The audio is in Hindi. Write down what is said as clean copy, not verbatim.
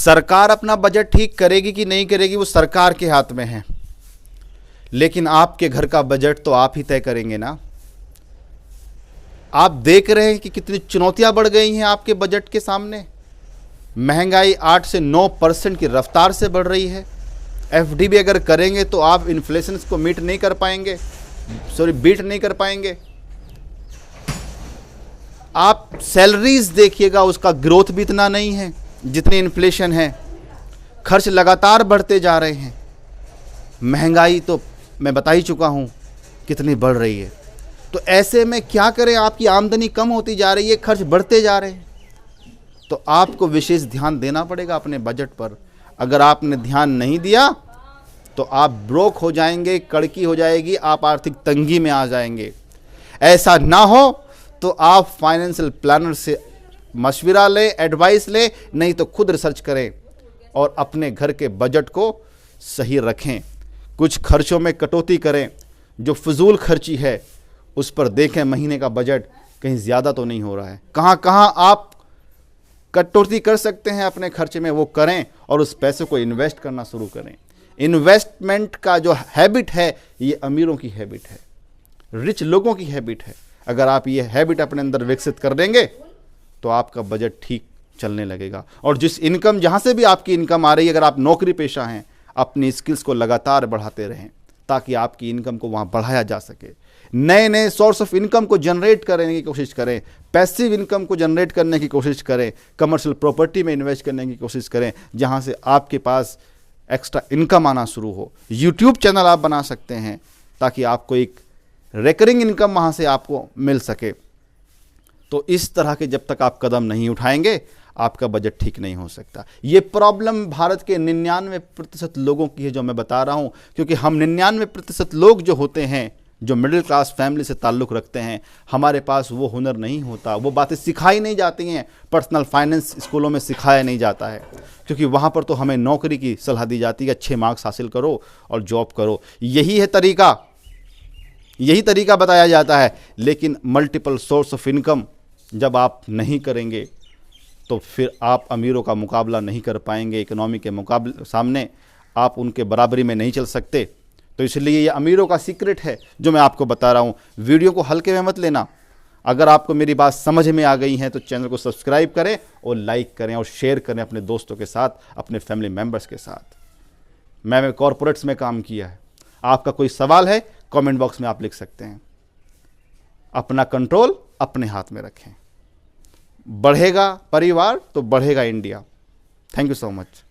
सरकार अपना बजट ठीक करेगी कि नहीं करेगी वो सरकार के हाथ में है, लेकिन आपके घर का बजट तो आप ही तय करेंगे ना। आप देख रहे हैं कि कितनी चुनौतियां बढ़ गई हैं आपके बजट के सामने। महंगाई 8 से 9% की रफ्तार से बढ़ रही है। एफडी भी अगर करेंगे तो आप इन्फ्लेशन को बीट नहीं कर पाएंगे। आप सैलरीज देखिएगा, उसका ग्रोथ भी इतना नहीं है जितनी इन्फ्लेशन है। खर्च लगातार बढ़ते जा रहे हैं। महंगाई तो मैं बता ही चुका हूं कितनी बढ़ रही है। तो ऐसे में क्या करें, आपकी आमदनी कम होती जा रही है, खर्च बढ़ते जा रहे हैं। तो आपको विशेष ध्यान देना पड़ेगा अपने बजट पर। अगर आपने ध्यान नहीं दिया तो आप ब्रोक हो जाएंगे, कड़की हो जाएगी, आप आर्थिक तंगी में आ जाएंगे। ऐसा ना हो तो आप फाइनेंशियल प्लानर से मशविरा लें, एडवाइस लें, नहीं तो खुद रिसर्च करें और अपने घर के बजट को सही रखें। कुछ खर्चों में कटौती करें। जो फजूल खर्ची है उस पर देखें महीने का बजट कहीं ज़्यादा तो नहीं हो रहा है। कहाँ कहाँ आप कटौती कर सकते हैं अपने खर्चे में, वो करें और उस पैसे को इन्वेस्ट करना शुरू करें। इन्वेस्टमेंट का जो हैबिट है ये अमीरों की हैबिट है, रिच लोगों की हैबिट है। अगर आप ये हैबिट अपने अंदर विकसित कर देंगे तो आपका बजट ठीक चलने लगेगा। और जिस इनकम, जहाँ से भी आपकी इनकम आ रही है, अगर आप नौकरी पेशा हैं, अपनी स्किल्स को लगातार बढ़ाते रहें ताकि आपकी इनकम को वहाँ बढ़ाया जा सके। नए नए सोर्स ऑफ इनकम को जनरेट करने की कोशिश करें, पैसिव इनकम को जनरेट करने की कोशिश करें, कमर्शियल प्रॉपर्टी में इन्वेस्ट करने की कोशिश करें जहाँ से आपके पास एक्स्ट्रा इनकम आना शुरू हो। यूट्यूब चैनल आप बना सकते हैं ताकि आपको एक रिकरिंग इनकम वहाँ से आपको मिल सके। तो इस तरह के जब तक आप कदम नहीं उठाएंगे आपका बजट ठीक नहीं हो सकता। ये प्रॉब्लम भारत के 99% लोगों की है जो मैं बता रहा हूँ, क्योंकि हम 99% लोग जो होते हैं जो मिडिल क्लास फैमिली से ताल्लुक़ रखते हैं, हमारे पास वो हुनर नहीं होता, वो बातें सिखाई नहीं जाती हैं। पर्सनल फाइनेंस स्कूलों में सिखाया नहीं जाता है, क्योंकि वहाँ पर तो हमें नौकरी की सलाह दी जाती है, अच्छे मार्क्स हासिल करो और जॉब करो, यही तरीका बताया जाता है। लेकिन मल्टीपल सोर्स ऑफ इनकम जब आप नहीं करेंगे तो फिर आप अमीरों का मुकाबला नहीं कर पाएंगे। इकोनॉमी के मुकाबले सामने आप उनके बराबरी में नहीं चल सकते। तो इसलिए ये अमीरों का सीक्रेट है जो मैं आपको बता रहा हूँ। वीडियो को हल्के में मत लेना। अगर आपको मेरी बात समझ में आ गई है तो चैनल को सब्सक्राइब करें और लाइक करें और शेयर करें अपने दोस्तों के साथ, अपने फैमिली मेम्बर्स के साथ। मैंने कॉरपोरेट्स में काम किया है। आपका कोई सवाल है कमेंट बॉक्स में आप लिख सकते हैं। अपना कंट्रोल अपने हाथ में रखें। बढ़ेगा परिवार तो बढ़ेगा India. Thank you so much.